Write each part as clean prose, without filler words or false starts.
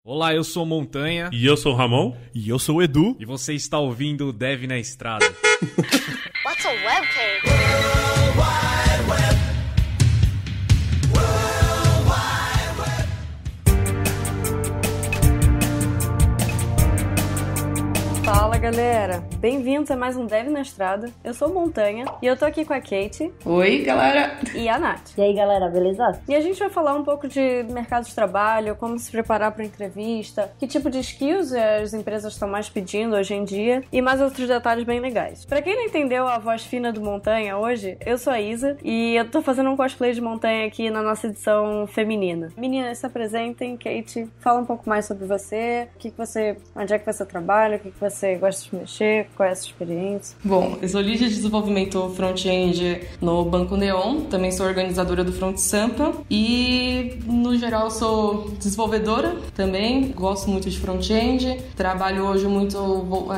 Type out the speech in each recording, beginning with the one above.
Olá, eu sou Montanha. E eu sou o Ramon. E eu sou o Edu. E você está ouvindo o Dev na Estrada. What's a webcam? Fala galera, bem-vindos a mais um Dev na Estrada. Eu sou Montanha e eu tô aqui com a Kate. Oi galera. E a Nath. E aí galera, beleza? E a gente vai falar um pouco de mercado de trabalho, como se preparar para entrevista, que tipo de skills as empresas estão mais pedindo hoje em dia e mais outros detalhes bem legais. Pra quem não entendeu a voz fina do Montanha hoje, eu sou a Isa e eu tô fazendo um cosplay de Montanha aqui na nossa edição feminina. Meninas, se apresentem. Kate, fala um pouco mais sobre você, onde é que você trabalha, o que você gosta de mexer, qual é a sua experiência? Bom, eu sou líder de desenvolvimento front-end no Banco Neon, também sou organizadora do Front Sampa e, no geral, sou desenvolvedora também, gosto muito de front-end, trabalho hoje muito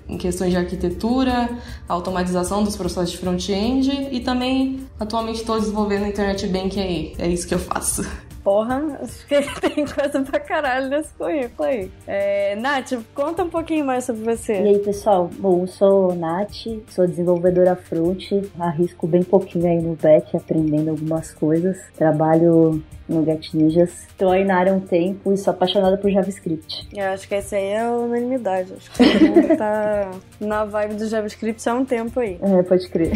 em questões de arquitetura, automatização dos processos de front-end e também, atualmente, estou desenvolvendo Internet Bank aí, é isso que eu faço. Porra, acho que tem coisa pra caralho nesse currículo aí. Nath, conta um pouquinho mais sobre você. E aí, pessoal? Bom, eu sou Nath, sou desenvolvedora front, arrisco bem pouquinho aí no back, aprendendo algumas coisas. Trabalho no Get Ninjas. Tô aí na área há um tempo e sou apaixonada por JavaScript. Eu acho que essa aí é a unanimidade. Acho que todo mundo tá na vibe do JavaScript há um tempo aí. Pode crer.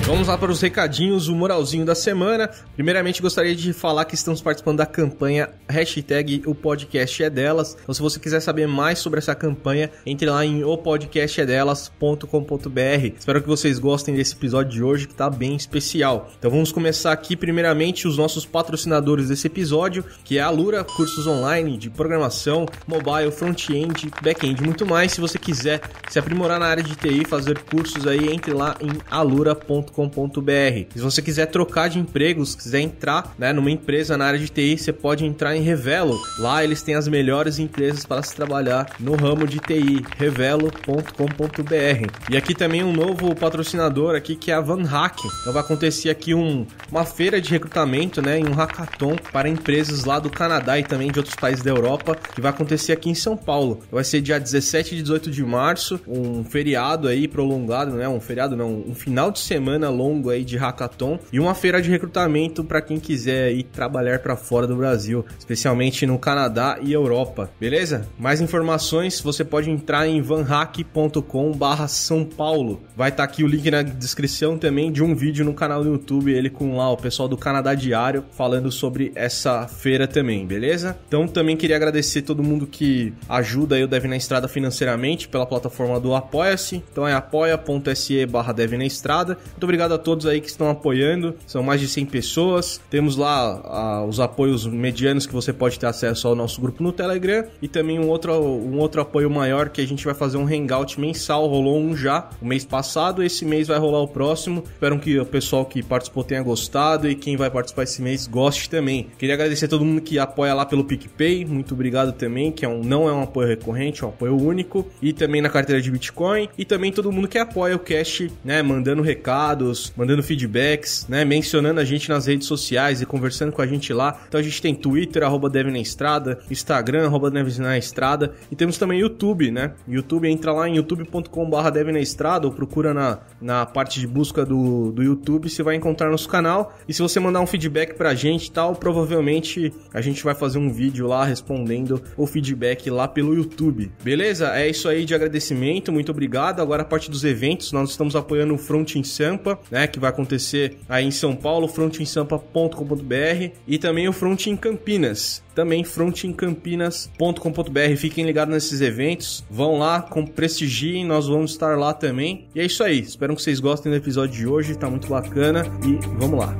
Vamos lá para os recadinhos, o moralzinho da semana. Primeiramente, gostaria de falar que estamos participando da campanha hashtag O Podcast é Delas. Então, se você quiser saber mais sobre essa campanha, entre lá em opodcastedelas.com.br. Espero que vocês gostem desse episódio de hoje, que está bem especial. Então, vamos começar aqui, primeiramente, os nossos patrocinadores desse episódio, que é a Alura, cursos online de programação, mobile, front-end, back-end e muito mais. Se você quiser se aprimorar na área de TI, fazer cursos aí, entre lá em alura.com.br. Se você quiser trocar de empregos, quiser entrar numa empresa na área de TI, você pode entrar em Revelo. Lá eles têm as melhores empresas para se trabalhar no ramo de TI, revelo.com.br. E aqui também um novo patrocinador aqui, que é a Van Hack. Então vai acontecer aqui uma feira de recrutamento, e um hackathon para empresas lá do Canadá e também de outros países da Europa, que vai acontecer aqui em São Paulo. Vai ser dia 17 e 18 de março, um feriado aí prolongado, um final de semana longo aí de hackathon e uma feira de recrutamento para quem quiser ir trabalhar para fora do Brasil, especialmente no Canadá e Europa, beleza? Mais informações você pode entrar em vanhack.com/São Paulo. Vai estar aqui o link na descrição também de um vídeo no canal do YouTube, ele com lá o pessoal do Canadá Diário falando sobre essa feira também, beleza? Então também queria agradecer todo mundo que ajuda aí o Dev na Estrada financeiramente pela plataforma do Apoia-se. Então é apoia.se/devnaestrada. Muito obrigado a todos aí que estão apoiando, são mais de 100 pessoas, temos lá os apoios medianos que você pode ter acesso ao nosso grupo no Telegram e também um outro apoio maior que a gente vai fazer um hangout mensal, rolou um já o mês passado, esse mês vai rolar o próximo, espero que o pessoal que participou tenha gostado e quem vai participar esse mês goste também. Queria agradecer a todo mundo que apoia lá pelo PicPay, muito obrigado também, que não é um apoio recorrente, é um apoio único, e também na carteira de Bitcoin, e também todo mundo que apoia o Cast, mandando recados, mandando feedbacks, mencionando a gente nas redes sociais e conversando com a gente lá. Então a gente tem Twitter, @devnaestrada, Instagram, @devnaestrada, e temos também YouTube, YouTube, entra lá em youtube.com/devnaestrada ou procura na parte de busca do YouTube, você vai encontrar nosso canal, e se você mandar um feedback pra gente e tal, provavelmente a gente vai fazer um vídeo lá respondendo o feedback lá pelo YouTube, beleza? É isso aí de agradecimento, muito obrigado. Agora a parte dos eventos, nós estamos apoiando o Front em Sampa, que vai acontecer aí em São Paulo, frontemsampa.com.br, e também o Front em Campinas, também frontemcampinas.com.br. Fiquem ligados nesses eventos, vão lá, prestigiem, nós vamos estar lá também. E é isso aí, espero que vocês gostem do episódio de hoje, tá muito bacana e vamos lá.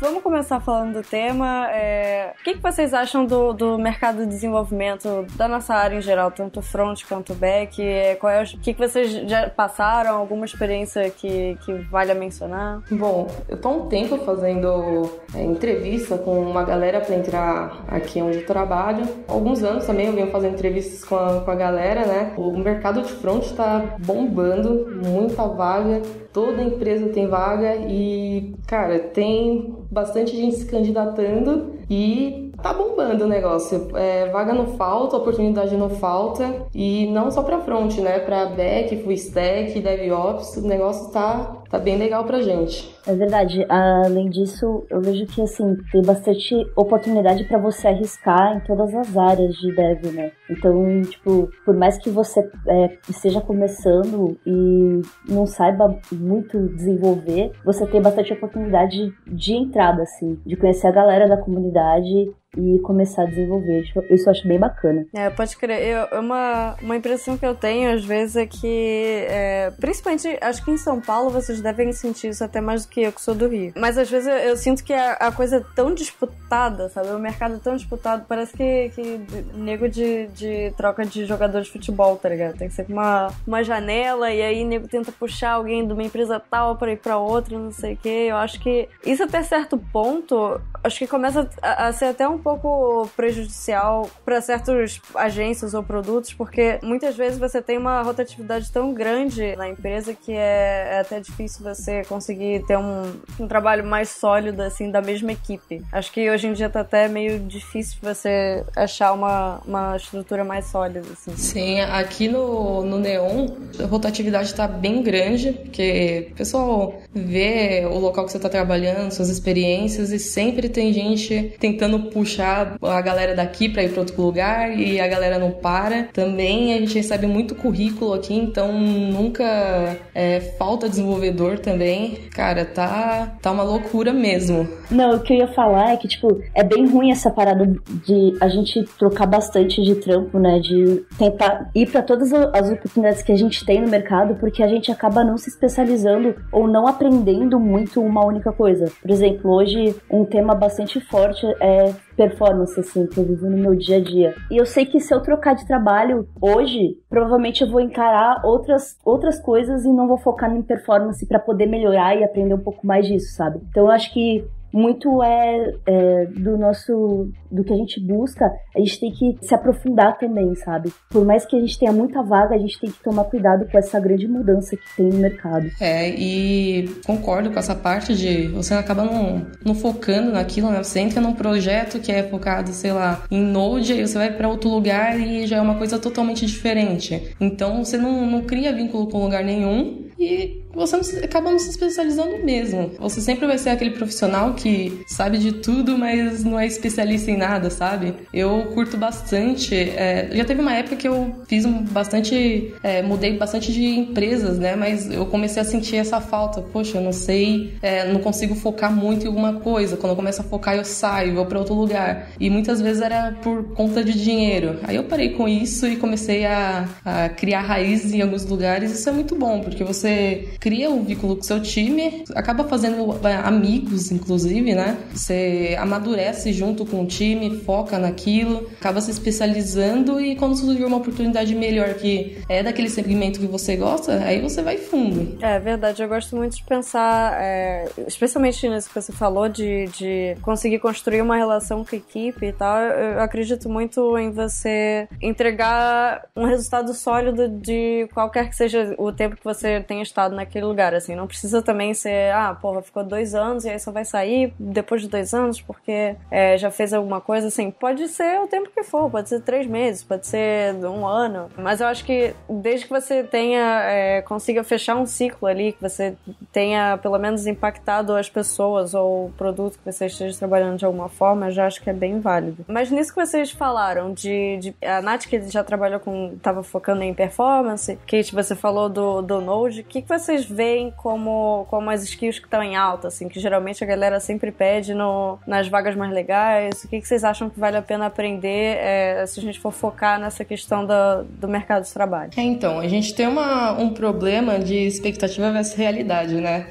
Vamos começar começar falando do tema, o que vocês acham do mercado de desenvolvimento da nossa área em geral, tanto front quanto back? O que vocês já passaram? Alguma experiência que vale a mencionar? Bom, eu tô há um tempo fazendo entrevista com uma galera para entrar aqui onde eu trabalho. Há alguns anos também eu venho fazendo entrevistas com a galera, né? O mercado de front tá bombando, muita vaga, toda empresa tem vaga e, cara, tem bastante gente se candidatando e tá bombando o negócio. Vaga não falta, oportunidade não falta, e não só pra front, né? Pra back, full stack, DevOps, o negócio tá bem legal pra gente. É verdade. Além disso, eu vejo que, assim, tem bastante oportunidade pra você arriscar em todas as áreas de dev, né? Então, tipo, por mais que você esteja começando e não saiba muito desenvolver, você tem bastante oportunidade de entrada, assim, de conhecer a galera da comunidade e começar a desenvolver. Isso eu acho bem bacana. Pode crer. Uma impressão que eu tenho, às vezes, é que, principalmente, acho que em São Paulo, vocês devem sentir isso até mais do que eu, que sou do Rio. Mas, às vezes, eu sinto que a coisa é tão disputada, sabe? O mercado é tão disputado, parece que nego de troca de jogador de futebol, tá ligado? Tem que ser uma janela, e aí nego tenta puxar alguém de uma empresa tal pra ir pra outra, não sei o quê. Eu acho que isso, até certo ponto, acho que começa a ser até um pouco prejudicial para certas agências ou produtos, porque muitas vezes você tem uma rotatividade tão grande na empresa que é até difícil você conseguir ter um trabalho mais sólido, assim, da mesma equipe. Acho que hoje em dia tá até meio difícil você achar uma estrutura mais sólida, assim. Sim, aqui no Neon a rotatividade tá bem grande, porque o pessoal vê o local que você tá trabalhando, suas experiências, e sempre tem gente tentando puxar a galera daqui pra ir pra outro lugar e a galera não para. Também a gente recebe muito currículo aqui, então nunca falta desenvolvedor também. Cara, tá uma loucura mesmo. Não, o que eu ia falar é que, tipo, é bem ruim essa parada de a gente trocar bastante de trampo, né? De tentar ir pra todas as oportunidades que a gente tem no mercado, porque a gente acaba não se especializando ou não aprendendo muito uma única coisa. Por exemplo, hoje um tema bastante forte é performance, assim, que eu vivo no meu dia a dia. E eu sei que se eu trocar de trabalho hoje, provavelmente eu vou encarar outras coisas e não vou focar em performance pra poder melhorar e aprender um pouco mais disso, sabe? Então eu acho que muito do que a gente busca, a gente tem que se aprofundar também, sabe? Por mais que a gente tenha muita vaga, a gente tem que tomar cuidado com essa grande mudança que tem no mercado. E concordo com essa parte de você acaba não focando naquilo, né? Você entra num projeto que é focado, sei lá, em Node, aí você vai pra outro lugar e já é uma coisa totalmente diferente. Então você não cria vínculo com lugar nenhum e você acaba não se especializando mesmo. Você sempre vai ser aquele profissional que sabe de tudo, mas não é especialista em nada, sabe? Eu curto bastante. Já teve uma época que eu fiz mudei bastante de empresas, né? Mas eu comecei a sentir essa falta. Poxa, eu não sei, não consigo focar muito em alguma coisa. Quando eu começo a focar, eu saio, vou pra outro lugar. E muitas vezes era por conta de dinheiro. Aí eu parei com isso e comecei a criar raízes em alguns lugares. Isso é muito bom, porque você cria um vínculo com seu time, acaba fazendo amigos, inclusive, né? Você amadurece junto com o time, foca naquilo, acaba se especializando e quando surgir uma oportunidade melhor que é daquele segmento que você gosta, aí você vai fundo. É verdade, eu gosto muito de pensar, especialmente nisso que você falou, de conseguir construir uma relação com a equipe e tal. Eu acredito muito em você entregar um resultado sólido de qualquer que seja o tempo que você tenha estado naquele lugar, assim, não precisa também ser, ficou 2 anos e aí só vai sair depois de 2 anos porque já fez alguma coisa, assim, pode ser o tempo que for, pode ser 3 meses, pode ser 1 ano, mas eu acho que desde que você consiga fechar um ciclo ali, que você tenha pelo menos impactado as pessoas ou o produto que você esteja trabalhando de alguma forma, eu já acho que é bem válido. Mas nisso que vocês falaram a Nath, que já trabalhou tava focando em performance, Kate, você falou do Node, o que vocês vocês veem como as skills que estão em alta, assim, que geralmente a galera sempre pede nas vagas mais legais? O que vocês acham que vale a pena aprender se a gente for focar nessa questão do mercado de trabalho? Então, a gente tem um problema de expectativa versus realidade, né?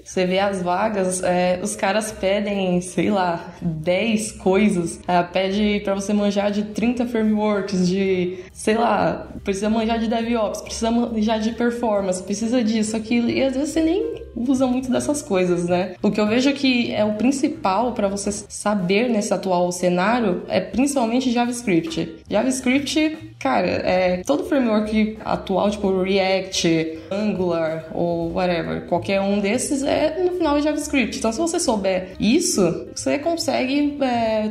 Você vê as vagas, os caras pedem, sei lá, 10 coisas, pede pra você manjar de 30 frameworks, de, sei lá, precisa manjar de DevOps, precisa manjar de performance, precisa disso, aquilo, e às vezes você nem usa muito dessas coisas, né? O que eu vejo que é o principal pra você saber nesse atual cenário é principalmente JavaScript. JavaScript, cara, todo framework atual, tipo React, Angular ou whatever, qualquer um desses no final é JavaScript. Então, se você souber isso, você consegue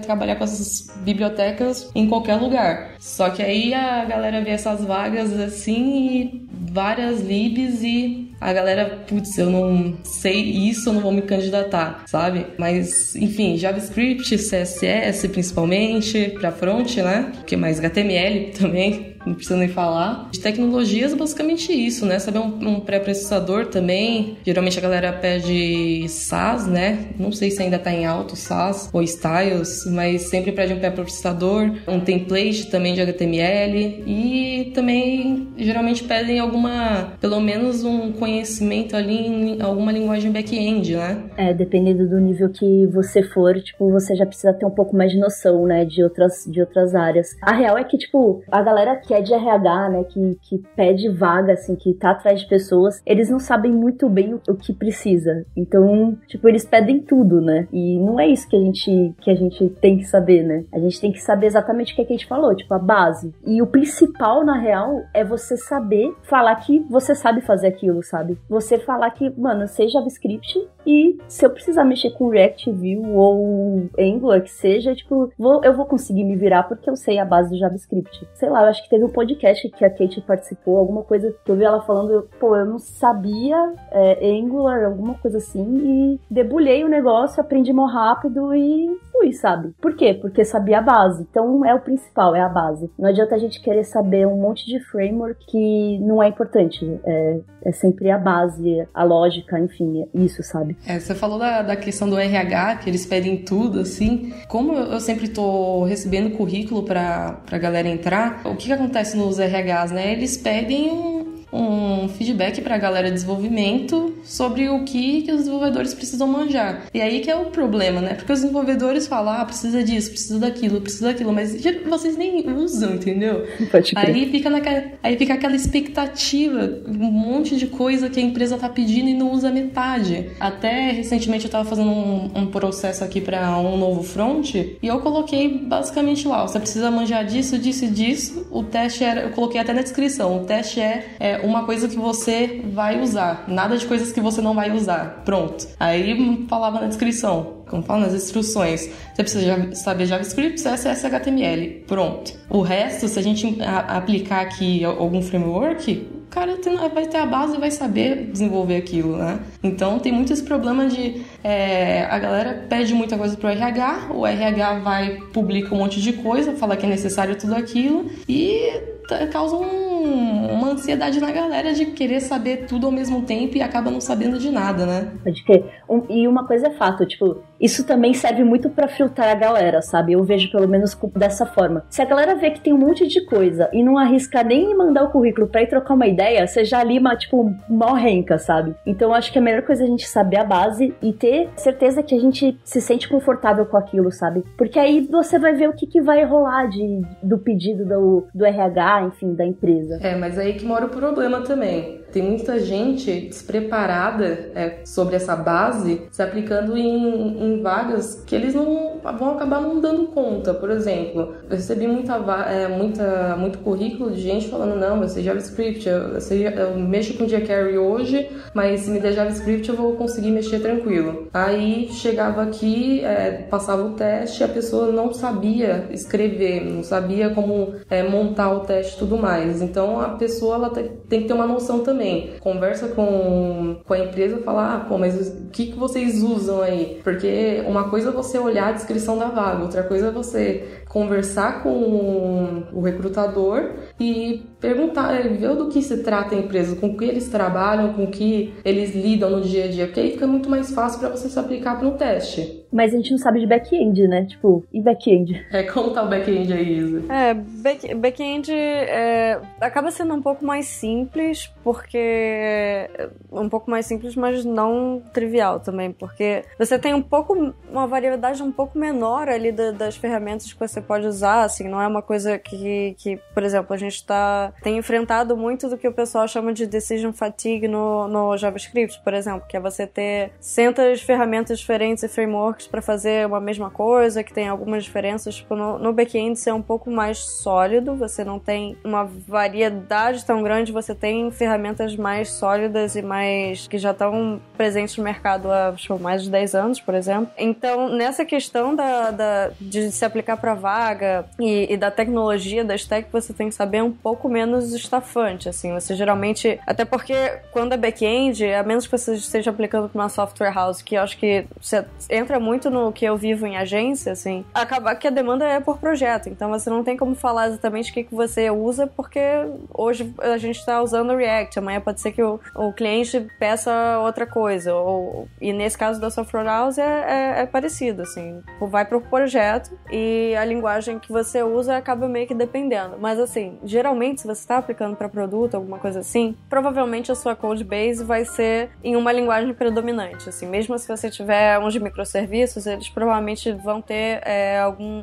trabalhar com essas bibliotecas em qualquer lugar. Só que aí a galera vê essas vagas assim e várias libs e a galera, putz, eu não sei isso, eu não vou me candidatar, sabe? Mas, enfim, JavaScript, CSS principalmente, pra front, né? Porque mais HTML também, não precisa nem falar. De tecnologias, basicamente isso, né? Saber um pré-processador também. Geralmente a galera pede SAS, né? Não sei se ainda tá em alto SAS ou Styles, mas sempre pede um pré-processador, um template também de HTML e também geralmente pedem pelo menos um conhecimento ali em alguma linguagem back-end, né? Dependendo do nível que você for, tipo, você já precisa ter um pouco mais de noção, né, de outras áreas. A real é que, tipo, a galera que é de RH, né, que pede vaga, assim, que tá atrás de pessoas, eles não sabem muito bem o que precisa. Então, tipo, eles pedem tudo, né? E não é isso que a gente tem que saber, né? A gente tem que saber exatamente o que a gente falou, tipo, a base. E o principal, na real, é você saber falar que você sabe fazer aquilo, sabe? Você falar que, mano, eu sei JavaScript e se eu precisar mexer com React, Vue ou Angular, que seja, tipo, eu vou conseguir me virar porque eu sei a base do JavaScript. Sei lá, eu acho que teve um podcast que a Kate participou, alguma coisa que eu vi ela falando, eu não sabia Angular, alguma coisa assim, e debulhei o negócio, aprendi mó rápido e fui, sabe? Por quê? Porque sabia a base. Então é o principal, é a base. Não adianta a gente querer saber um monte de framework que não é importante. É sempre a base, a lógica, enfim, isso, sabe? Você falou da questão do RH, que eles pedem tudo, assim. Como eu sempre tô recebendo currículo pra galera entrar, o que acontece nos RHs, né? Eles pedem um feedback pra galera de desenvolvimento sobre o que os desenvolvedores precisam manjar. E aí que é o problema, né? Porque os desenvolvedores falam, precisa disso, precisa daquilo, mas vocês nem usam, entendeu? Pode crer. Aí fica aquela expectativa, um monte de coisa que a empresa tá pedindo e não usa metade. Até recentemente eu tava fazendo um processo aqui pra um novo front e eu coloquei basicamente lá, você precisa manjar disso, disso e disso. O teste eu coloquei até na descrição, o teste é uma coisa que você vai usar, nada de coisas que você não vai usar. Pronto. Aí falava na descrição, como fala nas instruções, você precisa saber JavaScript, CSS, HTML. Pronto. O resto, se a gente aplicar aqui algum framework, o cara vai ter a base e vai saber desenvolver aquilo, né? Então tem muito esse problema de a galera pede muita coisa pro RH, o RH publica um monte de coisa, fala que é necessário tudo aquilo e causa uma ansiedade na galera de querer saber tudo ao mesmo tempo e acaba não sabendo de nada, né? Pode crer. E uma coisa é fato, tipo, isso também serve muito pra filtrar a galera, sabe? Eu vejo pelo menos dessa forma. Se a galera vê que tem um monte de coisa e não arrisca nem mandar o currículo pra ir trocar uma ideia, você já lima, tipo, mal renca, sabe? Então eu acho que a melhor coisa é a gente saber a base e ter certeza que a gente se sente confortável com aquilo, sabe? Porque aí você vai ver o que vai rolar do pedido do RH, enfim, da empresa. Mas aí que mora o problema também. Tem muita gente despreparada sobre essa base se aplicando em vagas que eles não vão acabar não dando conta. Por exemplo, eu recebi muito currículo de gente falando, não, eu sei JavaScript, eu mexo com jQuery hoje, mas se me der JavaScript eu vou conseguir mexer tranquilo. Aí chegava aqui, passava o teste, a pessoa não sabia escrever, não sabia como montar o teste e tudo mais. Então Então a pessoa ela tem que ter uma noção também. Conversa com a empresa e fala, pô, mas o que vocês usam aí? Porque uma coisa é você olhar a descrição da vaga, outra coisa é você conversar com o recrutador e perguntar, ver do que se trata a empresa, com o que eles trabalham, com o que eles lidam no dia a dia, porque aí fica muito mais fácil para você se aplicar para um teste. Mas a gente não sabe de back-end, né? Tipo, e back-end? Como tá o back-end aí, Isa? Back-end acaba sendo um pouco mais simples, um pouco mais simples, mas não trivial também, porque você tem uma variedade um pouco menor ali das ferramentas que você pode usar, assim, não é uma coisa que por exemplo, a gente tem enfrentado muito do que o pessoal chama de decision fatigue no JavaScript, por exemplo, que é você ter centas ferramentas diferentes e frameworks para fazer uma mesma coisa, que tem algumas diferenças, tipo, no back-end ser um pouco mais sólido, você não tem uma variedade tão grande, você tem ferramentas mais sólidas e mais que já estão presentes no mercado há mais de 10 anos, por exemplo. Então, nessa questão de se aplicar para vaga e da tecnologia, da stack, você tem que saber um pouco menos estafante, assim, você geralmente, até porque quando é back-end, a menos que você esteja aplicando para uma software house, que eu acho que você entra muito no que eu vivo em agência, assim, acaba que a demanda é por projeto, então você não tem como falar exatamente o que você usa, porque hoje a gente está usando o React, amanhã pode ser que o cliente peça outra coisa, e nesse caso da software house é parecido, assim, vai pro projeto e a linguagem que você usa acaba meio que dependendo, mas assim, geralmente se você está aplicando para produto, alguma coisa assim, provavelmente a sua code base vai ser em uma linguagem predominante, assim, mesmo se você tiver uns microserviços, eles provavelmente vão ter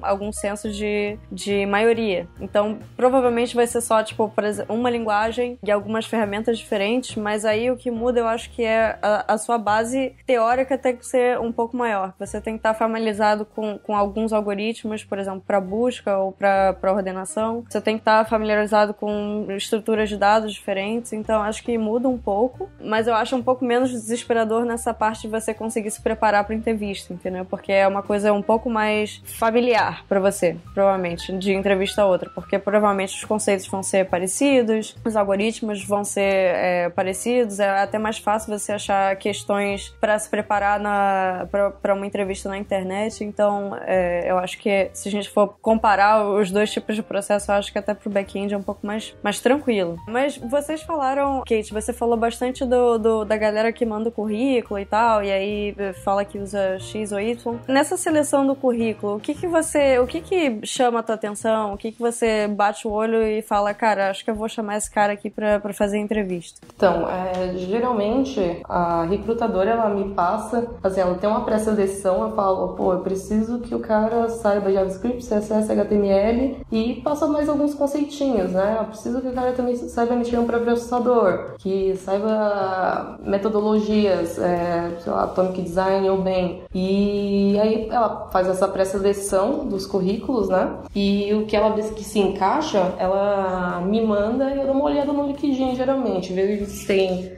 algum senso de maioria. Então, provavelmente vai ser só, tipo, por exemplo, uma linguagem e algumas ferramentas diferentes, mas aí o que muda, eu acho que é a sua base teórica tem que ser um pouco maior. Você tem que estar familiarizado com alguns algoritmos, por exemplo, para busca ou para ordenação. Você tem que estar familiarizado com estruturas de dados diferentes, então acho que muda um pouco, mas eu acho um pouco menos desesperador nessa parte de você conseguir se preparar para entrevista, entendeu? Porque é uma coisa um pouco mais familiar para você, provavelmente, de entrevista a outra, porque provavelmente os conceitos vão ser parecidos, os algoritmos vão ser parecidos, é até mais fácil você achar questões para se preparar para uma entrevista na internet, então eu acho que se a gente for comparar os dois tipos de processo, eu acho que até pro back-end é um pouco mais tranquilo. Mas vocês falaram, Kate, você falou bastante da galera que manda o currículo e tal, e aí fala que usa X ou Y. Nessa seleção do currículo, o que chama a tua atenção? O que você bate o olho e fala, cara, acho que eu vou chamar esse cara aqui pra fazer a entrevista? Então, geralmente a recrutadora, ela me passa, assim, ela tem uma pré-seleção, eu falo, pô, eu preciso que o cara saiba JavaScript, CSS, HTML e passa mais alguns conceitinhos, né? Eu preciso que o cara também saiba mexer no pré-processador, que saiba metodologias, sei lá, Atomic Design ou bem. E aí ela faz essa pré-seleção dos currículos, né? E o que ela vê que se encaixa, ela me manda e eu dou uma olhada no LinkedIn, geralmente. Vejo se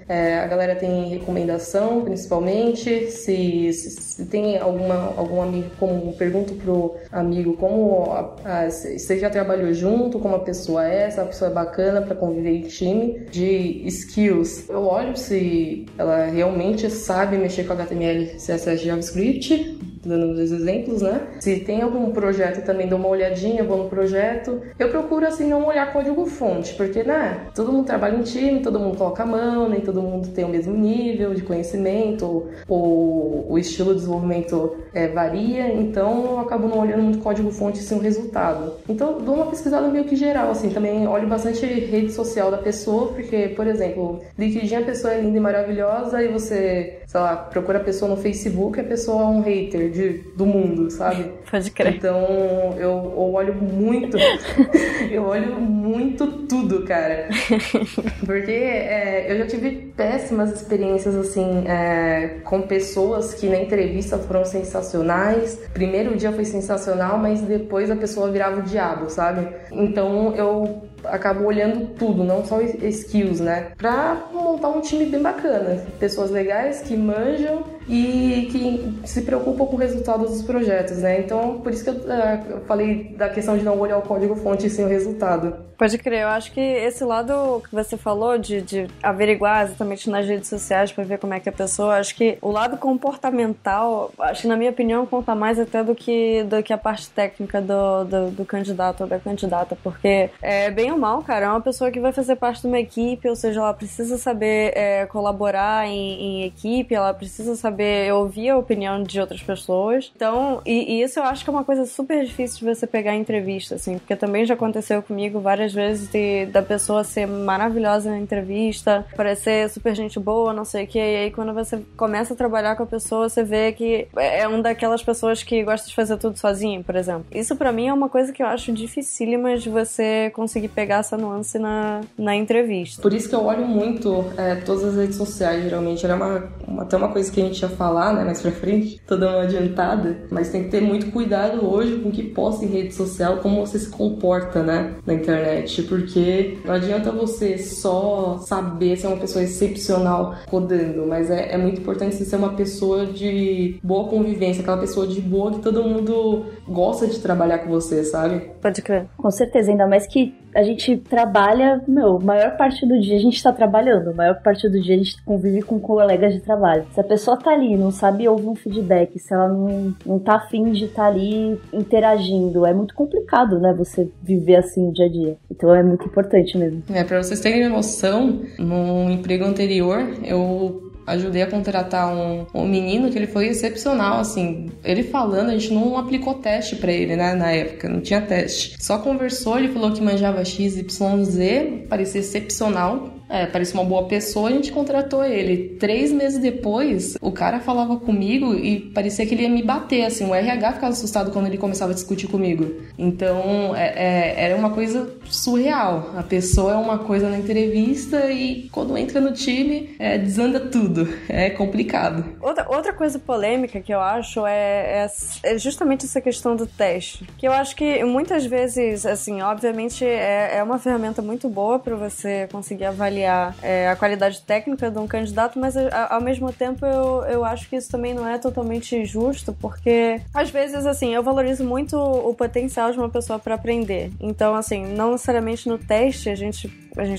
a galera tem recomendação, principalmente, se tem algum amigo comum. Pergunto pro amigo como você já trabalhou junto, como a pessoa se a pessoa é bacana pra conviver em time. De skills, eu olho se ela realmente sabe mexer com HTML, CSS, JavaScript, dando os exemplos, né? Se tem algum projeto também, dou uma olhadinha, vou no projeto. Eu procuro, assim, não olhar código-fonte, porque, né? Todo mundo trabalha em time, todo mundo coloca a mão, nem todo mundo tem o mesmo nível de conhecimento, ou o estilo de desenvolvimento varia, então eu acabo não olhando muito código-fonte, assim, o resultado. Então, dou uma pesquisada meio que geral, assim, também olho bastante rede social da pessoa, porque, por exemplo, LinkedIn, a pessoa é linda e maravilhosa, e você, sei lá, procura a pessoa no Facebook, a pessoa é um hater do mundo, sabe? Pode crer. Então, eu olho muito, eu olho muito tudo, cara. Porque eu já tive péssimas experiências, assim, com pessoas que na entrevista foram sensacionais. Primeiro dia foi sensacional, mas depois a pessoa virava o diabo, sabe? Então, eu acabo olhando tudo, não só skills, né? Pra montar um time bem bacana. Pessoas legais que manjam e que se preocupam com o resultado dos projetos, né? Então, por isso que eu falei da questão de não olhar o código-fonte e sim o resultado. Pode crer, eu acho que esse lado que você falou de averiguar exatamente nas redes sociais pra ver como é que a pessoa, acho que o lado comportamental, acho que na minha opinião conta mais até do que a parte técnica do candidato ou da candidata, porque bem ou mal, cara, é uma pessoa que vai fazer parte de uma equipe, ou seja, ela precisa saber colaborar em equipe, ela precisa saber ouvir a opinião de outras pessoas, então, e isso eu acho que é uma coisa super difícil de você pegar em entrevista, assim, porque também já aconteceu comigo várias vezes da pessoa ser maravilhosa na entrevista, parecer super gente boa, não sei o que, e aí quando você começa a trabalhar com a pessoa, você vê que é uma daquelas pessoas que gosta de fazer tudo sozinho, por exemplo. Isso pra mim é uma coisa que eu acho dificílima de você conseguir pegar essa nuance na entrevista. Por isso que eu olho muito todas as redes sociais, geralmente. Era até uma coisa que a gente ia falar, né, mais pra frente, tô dando uma adiantada, mas tem que ter muito cuidado hoje com o que posta em rede social, como você se comporta, né, na internet, porque não adianta você só saber ser uma pessoa excepcional codando, mas é muito importante você ser uma pessoa de boa convivência, aquela pessoa de boa que todo mundo gosta de trabalhar com você, sabe? Pode crer. Com certeza, ainda mais que a gente trabalha, maior parte do dia a gente tá trabalhando, maior parte do dia a gente convive com colegas de trabalho. Se a pessoa tá ali, não sabe ouvir um feedback, se ela não tá afim de estar ali interagindo, é muito complicado, né, você viver assim o dia a dia. Então é muito importante mesmo. Pra vocês terem uma noção, no emprego anterior, eu ajudei a contratar um menino que ele foi excepcional, assim, ele falando, a gente não aplicou teste pra ele, né, na época, não tinha teste. Só conversou, ele falou que manjava XYZ, parecia excepcional, parecia uma boa pessoa, a gente contratou ele. 3 meses depois, o cara falava comigo e parecia que ele ia me bater, assim, o RH ficava assustado quando ele começava a discutir comigo. Então, era uma coisa surreal. A pessoa é uma coisa na entrevista e quando entra no time, desanda tudo. É complicado. Outra coisa polêmica que eu acho é justamente essa questão do teste. Que eu acho que muitas vezes, assim, obviamente é uma ferramenta muito boa para você conseguir avaliar a qualidade técnica de um candidato, mas ao mesmo tempo eu acho que isso também não é totalmente justo, porque às vezes, assim, eu valorizo muito o potencial de uma pessoa para aprender. Então, assim, não necessariamente no teste a gente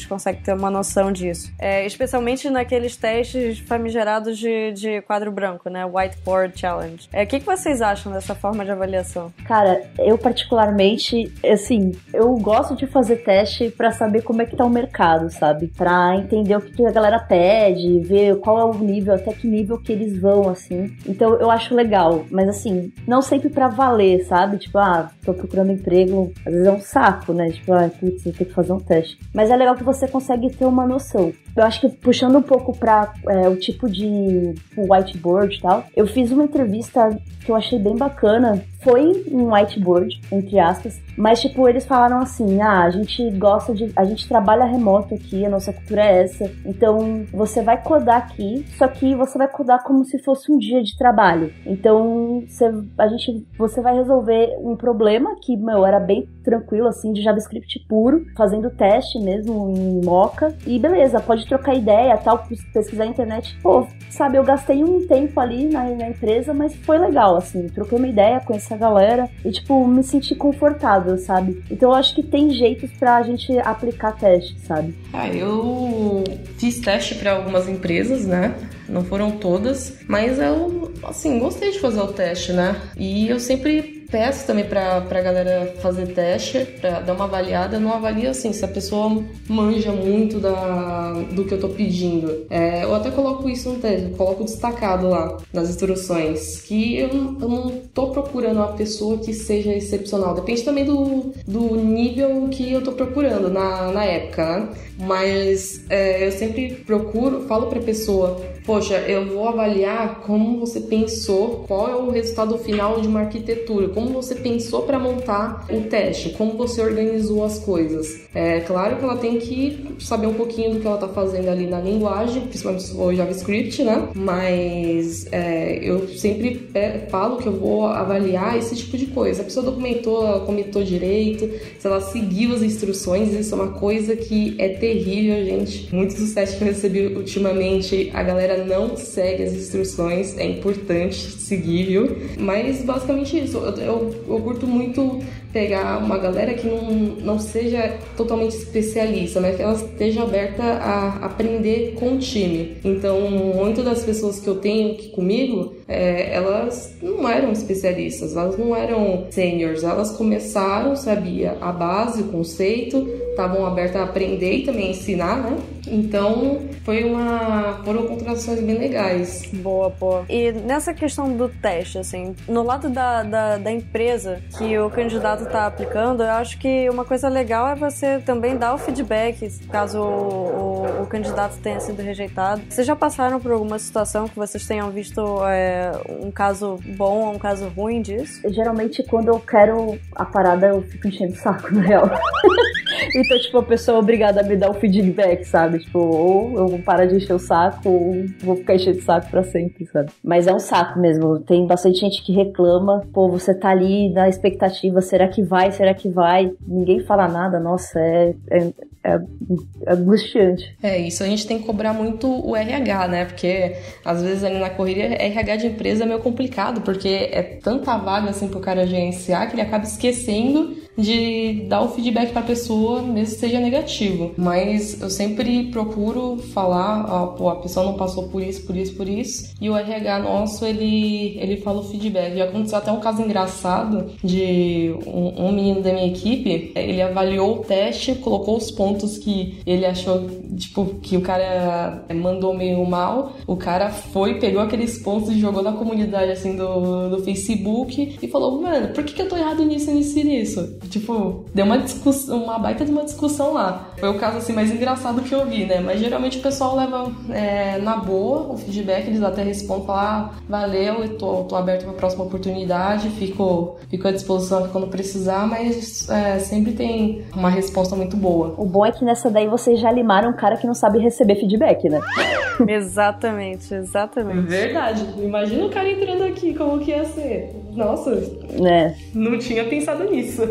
consegue ter uma noção disso. Especialmente naqueles testes famigerados de quadro branco, né? Whiteboard Challenge. O que vocês acham dessa forma de avaliação? Cara, eu particularmente, assim, eu gosto de fazer teste pra saber como é que tá o mercado, sabe? Pra entender o que a galera pede, ver qual é o nível, até que nível que eles vão, assim. Então, eu acho legal. Mas, assim, não sempre pra valer, sabe? Tipo, tô procurando emprego. Às vezes é um saco, né? Tipo, putz, eu tenho que fazer um teste. Mas é legal que você consegue ter uma noção. Eu acho que puxando um pouco pra o tipo de whiteboard e tal, eu fiz uma entrevista que eu achei bem bacana. Foi um whiteboard, entre aspas, mas tipo, eles falaram assim, a gente trabalha remoto aqui, a nossa cultura é essa, então você vai codar aqui, só que você vai codar como se fosse um dia de trabalho. Então você vai resolver um problema que, era bem tranquilo, assim, de JavaScript puro, fazendo teste mesmo em Mocha, e beleza, pode trocar ideia, tal, pesquisar na internet. Pô, sabe, eu gastei um tempo ali na empresa, mas foi legal, assim, troquei uma ideia, conheci a galera e, tipo, me senti confortável, sabe? Então eu acho que tem jeitos pra gente aplicar teste, sabe? Eu fiz teste pra algumas empresas, né? Não foram todas, mas eu, assim, gostei de fazer o teste, né? E eu sempre peço também pra galera fazer teste, pra dar uma avaliada. Não avalio, assim, se a pessoa manja muito do que eu tô pedindo. Eu até coloco isso no teste, coloco destacado lá nas instruções, que eu não tô procurando uma pessoa que seja excepcional. Depende também do nível que eu tô procurando na época, né? Mas eu sempre falo pra pessoa, poxa, eu vou avaliar como você pensou, qual é o resultado final de uma arquitetura, como você pensou para montar o teste, como você organizou as coisas. É claro que ela tem que saber um pouquinho do que ela tá fazendo ali na linguagem, principalmente se for JavaScript, né? Mas eu sempre falo que eu vou avaliar esse tipo de coisa. A pessoa documentou, ela comentou direito, se ela seguiu as instruções, isso é uma coisa que é terrível, gente. Muitos dos testes que eu recebi ultimamente, a galera não segue as instruções, é importante seguir, viu? Mas basicamente isso, eu curto muito pegar uma galera que não seja totalmente especialista, mas que ela esteja aberta a aprender com o time. Então, muitas das pessoas que eu tenho aqui comigo, elas não eram especialistas, elas não eram seniors, elas começaram, sabia a base, o conceito, estavam abertas a aprender e também ensinar, né? Então, foram contratações bem legais. Boa. E nessa questão do teste, assim, no lado da empresa que o candidato está aplicando, eu acho que uma coisa legal é você também dar o feedback, caso o candidato tenha sido rejeitado. Vocês já passaram por alguma situação que vocês tenham visto um caso bom ou um caso ruim disso? Geralmente, quando eu quero a parada, eu fico enchendo o saco, na real. Então, tipo, a pessoa é obrigada a me dar o feedback, sabe? Tipo, ou eu vou parar de encher o saco, ou vou ficar enchendo o saco pra sempre, sabe? Mas é um saco mesmo. Tem bastante gente que reclama. Pô, você tá ali na expectativa, será que vai? Ninguém fala nada. Nossa, é angustiante. Isso a gente tem que cobrar muito o RH, né? Porque às vezes ali na corrida, RH de empresa é meio complicado, porque é tanta vaga assim pro cara gerenciar que ele acaba esquecendo de dar o feedback pra pessoa, mesmo que seja negativo. Mas eu sempre procuro falar, a pessoa não passou por isso, e o RH nosso, ele fala o feedback. Já aconteceu até um caso engraçado de um menino da minha equipe, ele avaliou o teste, colocou os pontos que ele achou, tipo, que o cara mandou meio mal. O cara pegou aqueles pontos e jogou na comunidade, assim, do Facebook e falou, mano, por que eu tô errado nisso? Tipo, deu uma discussão, uma baita de uma discussão lá. Foi o caso, assim, mais engraçado que eu vi, né? Mas geralmente o pessoal leva na boa o feedback, eles até respondem, falam, valeu, eu tô aberto pra próxima oportunidade, fico à disposição quando precisar, mas sempre tem uma resposta muito boa. O bom é que nessa daí vocês já limaram um cara que não sabe receber feedback, né? Exatamente. Verdade. Imagina o cara entrando aqui, como que ia ser? Nossa, não tinha pensado nisso.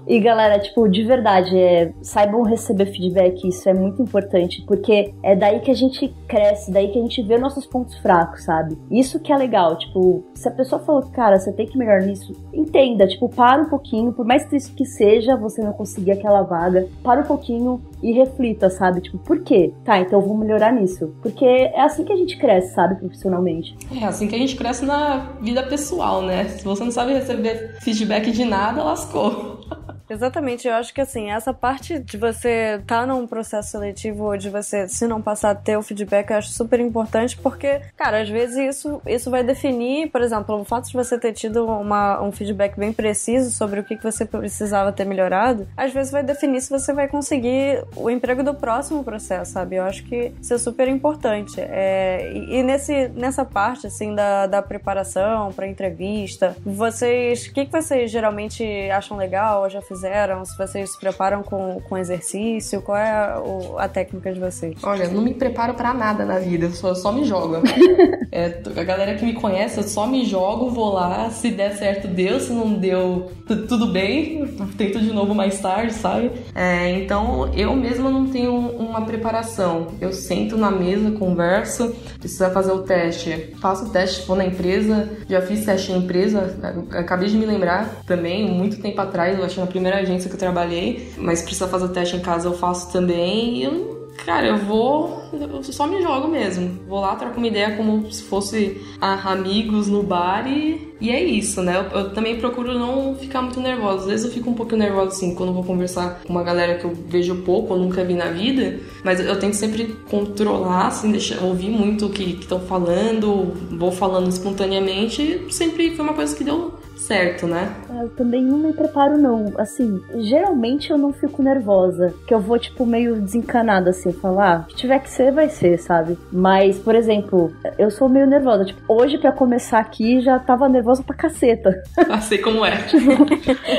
E galera, tipo, de verdade, saibam receber feedback, isso é muito importante, porque é daí que a gente cresce, daí que a gente vê nossos pontos fracos, sabe? Isso que é legal, tipo, se a pessoa falou, cara, você tem que melhorar nisso, entenda, tipo, para um pouquinho, por mais triste que seja você não conseguir aquela vaga, para um pouquinho e reflita, sabe? Tipo, por quê? Tá, então eu vou melhorar nisso. Porque é assim que a gente cresce, sabe? Profissionalmente. É assim que a gente cresce na vida pessoal, né? Se você não sabe receber feedback de nada, lascou. Exatamente, eu acho que assim, essa parte de você estar num processo seletivo ou de você, se não passar, ter o feedback, eu acho super importante porque, cara, às vezes isso vai definir, por exemplo, o fato de você ter tido um feedback bem preciso sobre o que você precisava ter melhorado, às vezes vai definir se você vai conseguir o emprego do próximo processo, sabe? Eu acho que isso é super importante. E nessa parte, assim, da preparação pra entrevista, o que vocês geralmente acham legal ou já fizeram? Se vocês se preparam com exercício, qual é a técnica de vocês? Olha, eu não me preparo pra nada na vida, eu só me jogo. A galera que me conhece, eu só me jogo, vou lá, se der certo deu, se não deu, tudo bem, tento de novo mais tarde, sabe? Então eu mesma não tenho uma preparação, eu sento na mesa, converso, precisa fazer o teste, faço o teste, vou na empresa, já fiz teste em empresa, acabei de me lembrar também, muito tempo atrás, eu acho que na primeira agência que eu trabalhei, mas precisa fazer o teste em casa, eu faço também e eu só me jogo mesmo. Vou lá, troco uma ideia como se fosse amigos no bar e é isso, né? Eu também procuro não ficar muito nervosa. Às vezes eu fico um pouco nervosa, assim, quando eu vou conversar com uma galera que eu vejo pouco ou nunca vi na vida, mas eu tento sempre controlar, assim, ouvir muito o que estão falando, vou falando espontaneamente, sempre foi uma coisa que deu certo, né? Eu também não me preparo, não. Assim, geralmente eu não fico nervosa, que eu vou, tipo, meio desencanada, assim, falar, o que tiver que ser, vai ser, sabe? Mas, por exemplo, eu sou meio nervosa. Tipo, hoje, pra começar aqui, já tava nervosa pra caceta. Sei como é.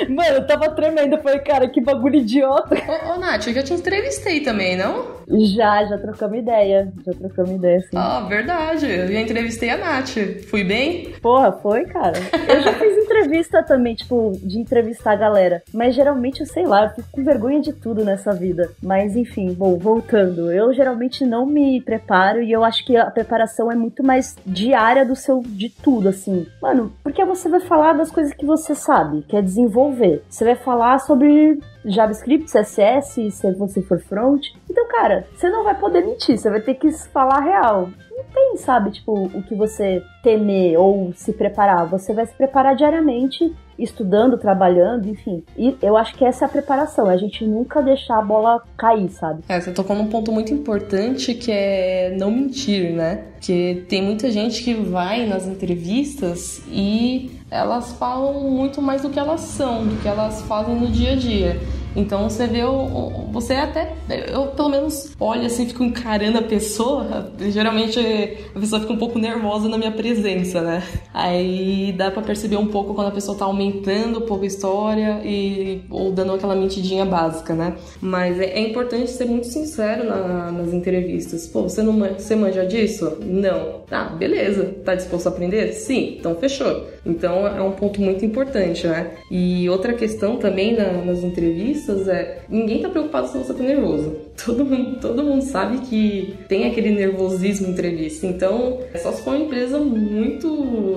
Mano, eu tava tremendo. Eu falei, cara, que bagulho idiota. Ô, Nath, eu já te entrevistei também, não? Já trocamos ideia. Sim. Verdade. Eu já entrevistei a Nath. Fui bem? Porra, foi, cara. Eu já fiz entrevista também, tipo, de entrevistar a galera. Mas geralmente, eu sei lá, eu fico com vergonha de tudo nessa vida. Mas enfim, bom, voltando. Eu geralmente não me preparo e eu acho que a preparação é muito mais diária de tudo, assim. Mano, porque você vai falar das coisas que você sabe, que é desenvolver. Você vai falar sobre JavaScript, CSS, se você for front. Então, cara, você não vai poder mentir, você vai ter que falar a real. Não tem, sabe, tipo, o que você temer ou se preparar. Você vai se preparar diariamente, estudando, trabalhando, enfim. E eu acho que essa é a preparação, a gente nunca deixar a bola cair, sabe? Você tocou num ponto muito importante que é não mentir, né? Porque tem muita gente que vai nas entrevistas e elas falam muito mais do que elas são, do que elas fazem no dia a dia. Então você vê, você até, eu pelo menos olho assim, fico encarando a pessoa, geralmente a pessoa fica um pouco nervosa na minha presença, né? Aí dá pra perceber um pouco quando a pessoa tá aumentando um pouco a história ou dando aquela mentidinha básica, né? Mas é importante ser muito sincero nas entrevistas. Pô, você manja disso? Não. Ah, beleza. Tá disposto a aprender? Sim. Então fechou. Então é um ponto muito importante, né? E outra questão também nas entrevistas ninguém tá preocupado se você tá nervoso. Todo mundo sabe que tem aquele nervosismo em entrevista. Então, é só se for uma empresa muito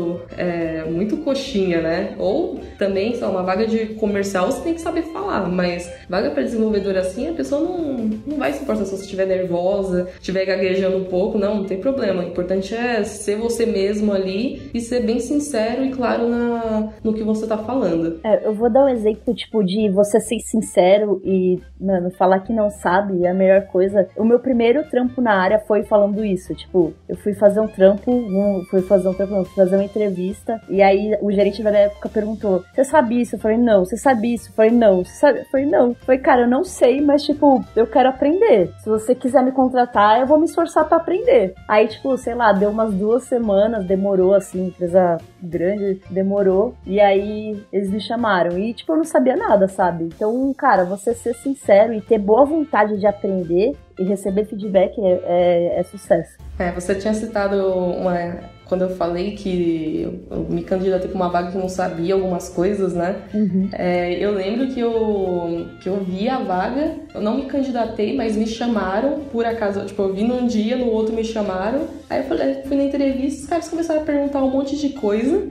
coxinha, né? Ou também, sei lá, uma vaga de comercial, você tem que saber falar. Mas vaga para desenvolvedor assim, a pessoa não vai se importar se você estiver nervosa, estiver gaguejando um pouco. Não tem problema. O importante é ser você mesmo ali e ser bem sincero e claro no que você tá falando. Eu vou dar um exemplo, tipo, de você ser sincero e, mano, falar que não sabe é a melhor coisa. O meu primeiro trampo na área foi falando isso, tipo, eu fui fazer uma entrevista e aí o gerente da época perguntou, você sabe isso? Eu falei, não. Você sabe isso? Eu falei, não. Você sabe? Eu falei, não. Eu falei, cara, eu não sei, mas, tipo, eu quero aprender. Se você quiser me contratar, eu vou me esforçar pra aprender. Aí, tipo, sei lá, deu umas 2 semanas, demorou, assim, empresa grande, demorou, e aí eles me chamaram, e, tipo, eu não sabia nada, sabe? Então, cara, você ser sincero e ter boa vontade de aprender e receber feedback é sucesso. Você tinha citado quando eu falei que eu me candidatei para uma vaga que não sabia algumas coisas, né? Uhum. Eu lembro que eu vi a vaga, eu não me candidatei, mas me chamaram, por acaso, tipo, eu vi num dia, no outro me chamaram, aí eu falei, fui na entrevista, os caras começaram a perguntar um monte de coisa,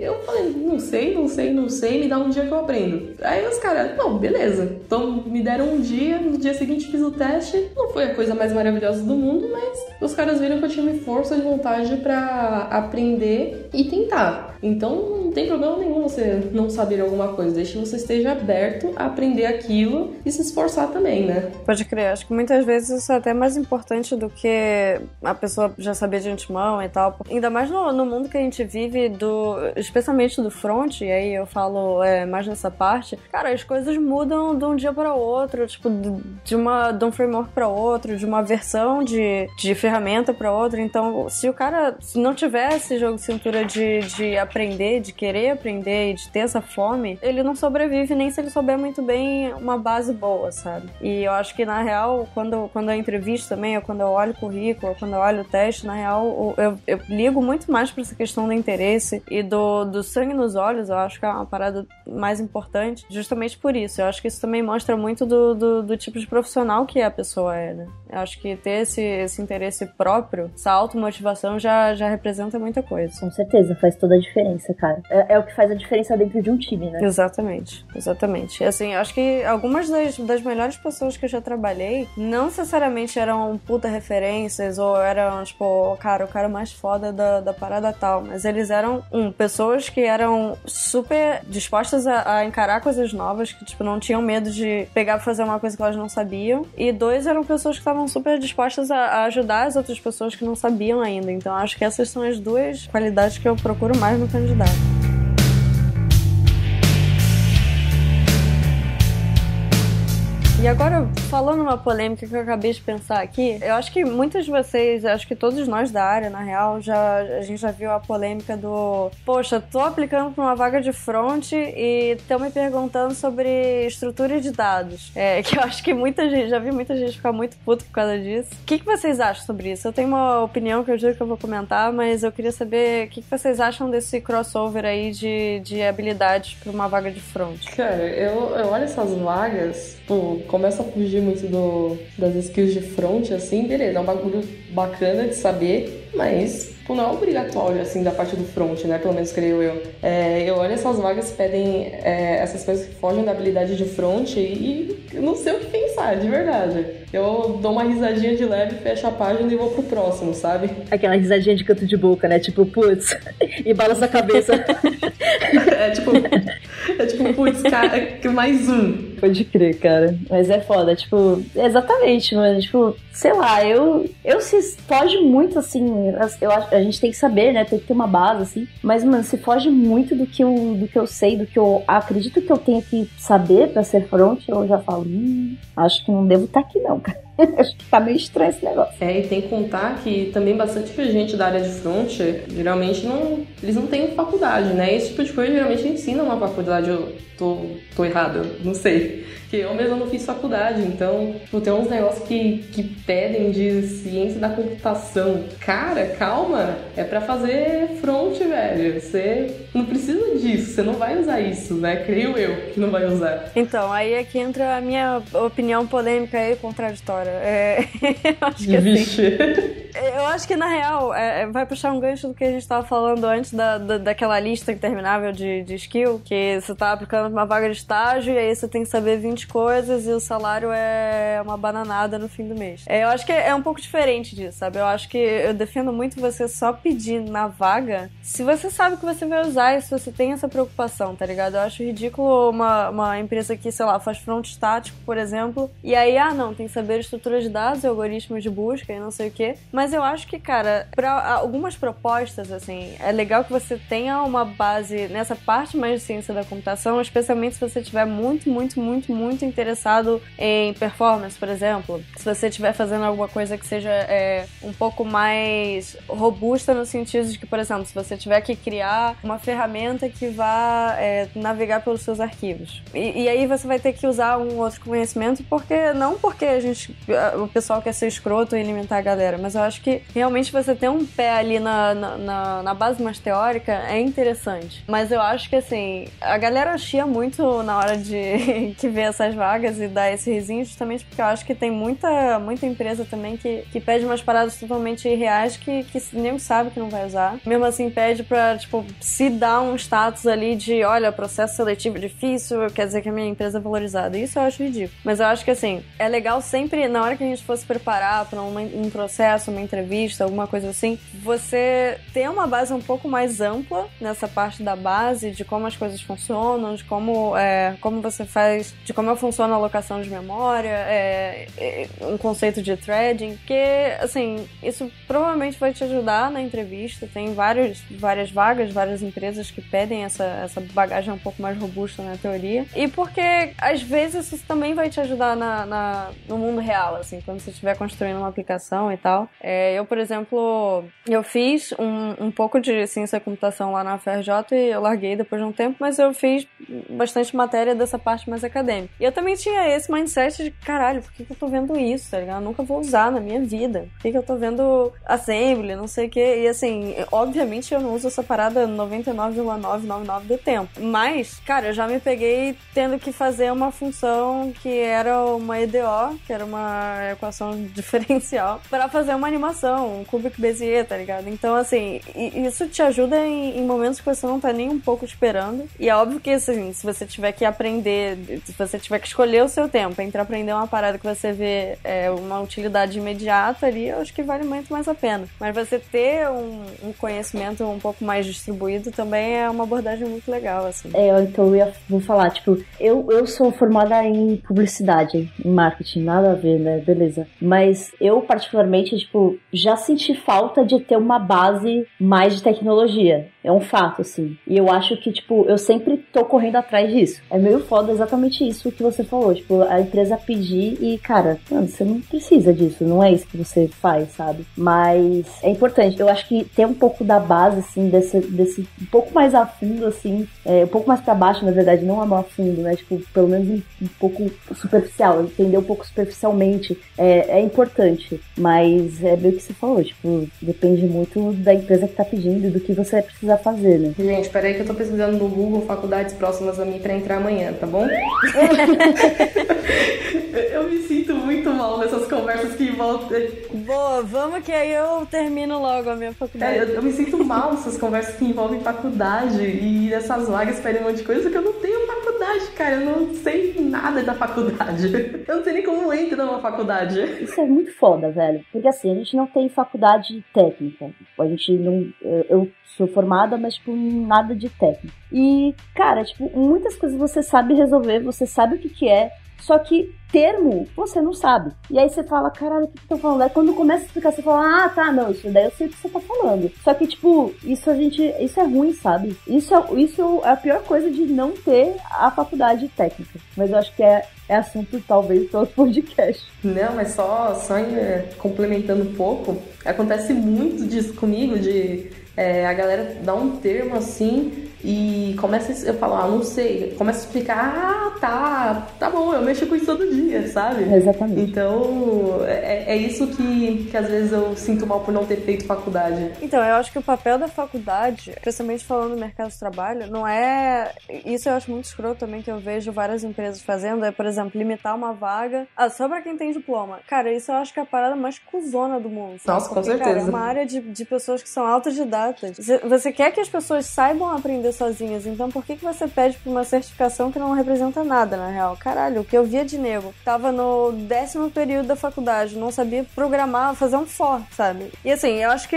eu falei, não sei, me dá um dia que eu aprendo. Aí os caras, não, beleza, então me deram um dia, no dia seguinte fiz o teste, não foi a coisa mais maravilhosa do mundo, mas os caras viram que eu tinha força de vontade pra aprender e tentar. Então não tem problema nenhum você não saber alguma coisa, desde que você esteja aberto a aprender aquilo e se esforçar também, né? Pode crer, acho que muitas vezes isso é até mais importante do que a pessoa já saber de antemão e tal, ainda mais no mundo que a gente vive, especialmente do front, e aí eu falo mais nessa parte, cara, as coisas mudam de um dia para outro, tipo, de um framework para outro, de uma versão de ferramenta para outra. Então, se o cara não tiver esse jogo de cintura de aprender, de querer aprender e de ter essa fome, ele não sobrevive nem se ele souber muito bem uma base boa, sabe? E eu acho que, na real, quando eu entrevisto também, ou quando eu olho o currículo, ou quando eu olho o teste, na real, eu ligo muito mais pra essa questão do interesse e do sangue nos olhos. Eu acho que é uma parada mais importante, justamente por isso. Eu acho que isso também mostra muito do tipo de profissional que a pessoa é, né? Eu acho que ter esse interesse próprio, essa automotivação já representa muita coisa. Com certeza, faz toda a diferença, cara. É o que faz a diferença dentro de um time, né? Exatamente. Assim, acho que algumas das melhores pessoas que eu já trabalhei não necessariamente eram puta referências ou eram, tipo, o cara mais foda da parada tal, mas eles eram, pessoas que eram super dispostas a encarar coisas novas, que, tipo, não tinham medo de pegar pra fazer uma coisa que elas não sabiam, e 2 eram pessoas que estavam super dispostas a ajudar as outras pessoas que não sabiam ainda. Então acho que essas são as 2 qualidades que eu procuro mais no candidato. E agora, falando uma polêmica que eu acabei de pensar aqui, eu acho que muitos de vocês, acho que todos nós da área, na real, a gente já viu a polêmica do poxa, tô aplicando pra uma vaga de front e estão me perguntando sobre estrutura de dados. Que eu acho que muita gente, já vi muita gente ficar muito puto por causa disso. O que vocês acham sobre isso? Eu tenho uma opinião que eu juro que eu vou comentar, mas eu queria saber o que vocês acham desse crossover aí de habilidades pra uma vaga de front. Cara, eu olho essas vagas, começa a fugir muito das skills de front, assim, beleza, é um bagulho bacana de saber, mas não é obrigatório, assim, da parte do front, né, pelo menos creio eu. Eu olho essas vagas que pedem essas coisas que fogem da habilidade de front e eu não sei o que pensar, de verdade. Eu dou uma risadinha de leve, fecho a página e vou pro próximo, sabe? Aquela risadinha de canto de boca, né, tipo, putz, e balança a cabeça. Putz, cara, mais um. Pode crer, cara. Mas é foda, tipo, exatamente, mano. Tipo, sei lá, eu se foge muito, assim, eu acho, a gente tem que saber, né? Tem que ter uma base, assim. Mas, mano, se foge muito do que eu sei, do que eu acredito que eu tenho que saber pra ser front, eu já falo, acho que não devo estar aqui, não, cara. Acho que tá meio estranho esse negócio. E tem que contar que também bastante gente da área de front, geralmente eles não têm faculdade, né? Esse tipo de coisa geralmente ensina uma faculdade. Eu tô errado, não sei. Porque eu mesmo não fiz faculdade, então tem uns negócios que pedem de ciência da computação. Cara, calma, é pra fazer front, velho. Você não precisa disso, você não vai usar isso, né? Creio eu que não vai usar. Então, aí é que entra a minha opinião polêmica e contraditória. Eu acho que Vixe. Eu acho que, na real, vai puxar um gancho do que a gente tava falando antes daquela lista interminável de skill, que você tá aplicando pra uma vaga de estágio e aí você tem que saber 20 coisas e o salário é uma bananada no fim do mês. Eu acho que é um pouco diferente disso, sabe? Eu acho que eu defendo muito você só pedir na vaga se você sabe que você vai usar e se você tem essa preocupação, tá ligado? Eu acho ridículo uma empresa que, sei lá, faz front estático, por exemplo, e aí, não, tem que saber estrutura de dados, algoritmos de busca e não sei o quê. Mas eu acho que, cara, pra algumas propostas, assim, é legal que você tenha uma base nessa parte mais de ciência da computação, especialmente se você estiver muito, muito, muito, muito interessado em performance, por exemplo. Se você estiver fazendo alguma coisa que seja um pouco mais robusta no sentido de que, por exemplo, se você tiver que criar uma ferramenta que vá navegar pelos seus arquivos. E aí você vai ter que usar um outro conhecimento, não porque o pessoal quer ser escroto e limitar a galera, mas eu acho que realmente você ter um pé ali na base mais teórica é interessante. Mas eu acho que, assim, a galera chia muito na hora de que vê essas vagas e dá esse risinho, justamente porque eu acho que tem muita empresa também que pede umas paradas totalmente irreais que nem sabe que não vai usar. Mesmo assim, pede pra, tipo, se dar um status ali de, olha, processo seletivo difícil, quer dizer que a minha empresa é valorizada. Isso eu acho ridículo. Mas eu acho que, assim, é legal sempre, na hora que a gente for se preparar pra um processo, uma entrevista, alguma coisa assim, você ter uma base um pouco mais ampla nessa parte da base, de como as coisas funcionam, de como você faz, de como funciona a alocação de memória, um conceito de threading, porque, assim, isso provavelmente vai te ajudar na entrevista. Tem várias vagas, várias empresas que pedem essa bagagem um pouco mais robusta na teoria, e porque às vezes isso também vai te ajudar no mundo real, assim, quando você estiver construindo uma aplicação e tal. Eu, por exemplo, eu fiz um pouco de ciência da computação lá na UFRJ e eu larguei depois de um tempo, mas eu fiz bastante matéria dessa parte mais acadêmica. E eu também tinha esse mindset de, caralho, por que eu tô vendo isso, tá ligado? Eu nunca vou usar na minha vida. Por que eu tô vendo assembly, não sei o quê? E assim, obviamente eu não uso essa parada 99,999 do tempo. Mas, cara, eu já me peguei tendo que fazer uma função que era uma EDO, que era uma equação diferencial, para fazer uma animação, um cubic Bezier, tá ligado? Então, assim, isso te ajuda em momentos que você não tá nem um pouco esperando. E é óbvio que, assim, se você tiver que aprender, se você tiver que escolher o seu tempo entre aprender uma parada que você vê uma utilidade imediata ali, eu acho que vale muito mais a pena. Mas você ter um conhecimento um pouco mais distribuído também é uma abordagem muito legal, assim. Então eu vou falar, tipo, eu sou formada em publicidade, em marketing, nada a ver, né? Beleza. Mas eu, particularmente, tipo, já senti falta de ter uma base mais de tecnologia. É um fato, assim. E eu acho que, tipo, eu sempre tô correndo atrás disso. É meio foda exatamente isso o que você falou, tipo, a empresa pedir e, cara, mano, você não precisa disso, não é isso que você faz, sabe? Mas é importante, eu acho que ter um pouco da base, assim, desse um pouco mais a fundo, assim, um pouco mais pra baixo, na verdade, não a fundo, né? Tipo, pelo menos um pouco superficial, entender um pouco superficialmente é importante, mas é meio que você falou, tipo, depende muito da empresa que tá pedindo e do que você vai precisar fazer, né? Gente, peraí que eu tô pesquisando no Google faculdades próximas a mim pra entrar amanhã, tá bom? Eu me sinto muito mal nessas conversas que envolvem... Boa, vamos que aí eu termino logo a minha faculdade. Eu me sinto mal nessas conversas que envolvem faculdade e nessas vagas pedem um monte de coisa que eu não tenho faculdade, cara. Eu não sei nada da faculdade. Eu não sei nem como entra numa faculdade. Isso é muito foda, velho. Porque assim, a gente não tem faculdade técnica. A gente não... Eu sou formada, mas tipo, nada de técnica. E, cara, tipo, muitas coisas você sabe resolver, você sabe o que é, só que termo você não sabe. E aí você fala, caralho, o que estão falando? Aí quando começa a explicar, você fala, ah, tá, não, isso daí eu sei o que você tá falando. Só que, tipo, isso é ruim, sabe? Isso é a pior coisa de não ter a faculdade técnica. Mas eu acho que é assunto, talvez, para outro podcast. Não, mas só complementando um pouco, acontece muito disso comigo, de a galera dá um termo assim e começa, eu falo, não sei, começa a explicar, tá bom, eu mexo com isso todo dia, sabe? Exatamente. Então, é isso que às vezes eu sinto mal por não ter feito faculdade. Então, eu acho que o papel da faculdade, principalmente falando no mercado de trabalho, não é... Isso eu acho muito escroto também, que eu vejo várias empresas fazendo, por exemplo, limitar uma vaga só pra quem tem diploma. Cara, isso eu acho que é a parada mais cuzona do mundo. Sabe? Nossa, com porque, certeza. Cara, é uma área de pessoas que são autodidatas. Você quer que as pessoas saibam aprender sozinhas, então por que você pede por uma certificação que não representa nada, na real? Caralho, o que eu via de nego, tava no 10º período da faculdade, não sabia programar, fazer um for, sabe? E assim, eu acho que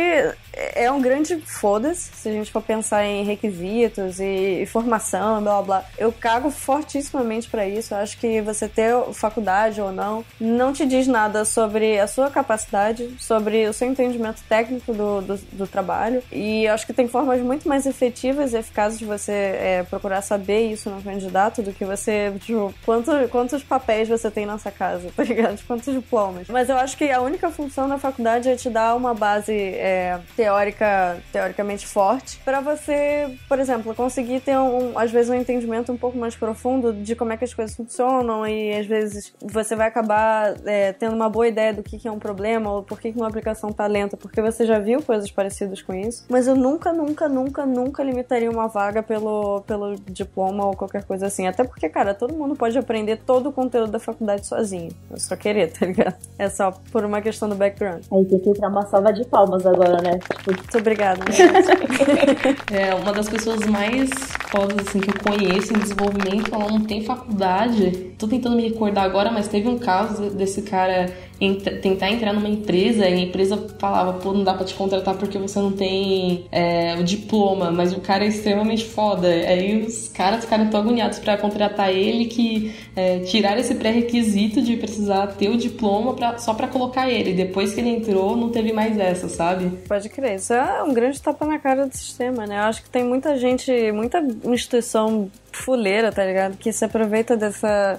é um grande foda-se, se a gente for pensar em requisitos e formação, blá blá. Eu cago fortissimamente pra isso, eu acho que você ter faculdade ou não te diz nada sobre a sua capacidade, sobre o seu entendimento técnico do trabalho, e eu acho que tem formas muito mais efetivas e eficazes de você procurar saber isso no candidato do que você, tipo, quantos papéis você tem nessa casa, tá ligado? Quantos diplomas. Mas eu acho que a única função da faculdade é te dar uma base teoricamente forte pra você, por exemplo, conseguir ter às vezes um entendimento um pouco mais profundo de como é que as coisas funcionam, e às vezes você vai acabar tendo uma boa ideia do que é um problema ou por que uma aplicação tá lenta, porque você já viu coisas parecidas com isso. Mas eu nunca limitaria uma vaga pelo diploma ou qualquer coisa assim. Até porque, cara, todo mundo pode aprender todo o conteúdo da faculdade sozinho. É só querer, tá ligado? É só por uma questão do background. Aí tem que entrar uma salva de palmas agora, né? Tipo... Muito obrigada. Uma das pessoas mais fodas, assim, que eu conheço em desenvolvimento, ela não tem faculdade. Tô tentando me recordar agora, mas teve um caso desse cara tentar entrar numa empresa e a empresa falava, pô, não dá pra te contratar porque você não tem o diploma, mas o cara é extremamente foda. Aí os caras ficaram tão agoniados pra contratar ele que tiraram esse pré-requisito de precisar ter o diploma só pra colocar ele. Depois que ele entrou, não teve mais essa, sabe? Pode crer. Isso é um grande tapa na cara do sistema, né? Eu acho que tem muita gente, muita instituição fuleira, tá ligado? Que se aproveita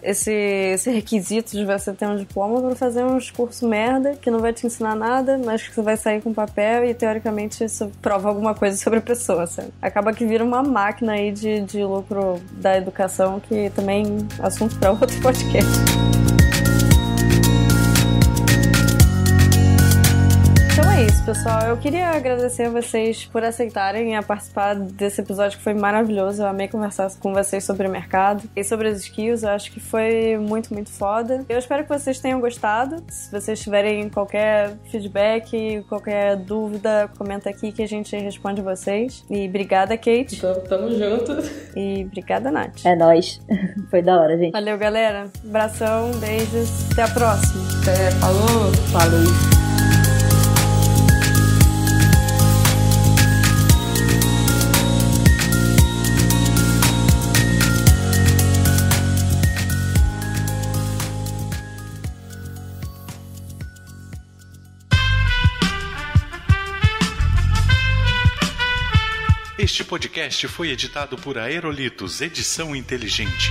esse requisito de você ter um diploma pra fazer uns cursos merda, que não vai te ensinar nada, mas que você vai sair com papel e, teoricamente, isso prova alguma coisa sobre a pessoa, sabe? Acaba que vira uma máquina aí de lucro da educação, que também é assunto pra outro podcast. Então é isso, pessoal. Eu queria agradecer a vocês por aceitarem a participar desse episódio que foi maravilhoso. Eu amei conversar com vocês sobre o mercado e sobre as skills. Eu acho que foi muito, muito foda. Eu espero que vocês tenham gostado. Se vocês tiverem qualquer feedback, qualquer dúvida, comenta aqui que a gente responde vocês. E obrigada, Kate. Tamo junto. E obrigada, Nath. É nóis. Foi da hora, gente. Valeu, galera. Abração, beijos. Até a próxima. Falou. Falou. Este podcast foi editado por Aerolitos Edição Inteligente.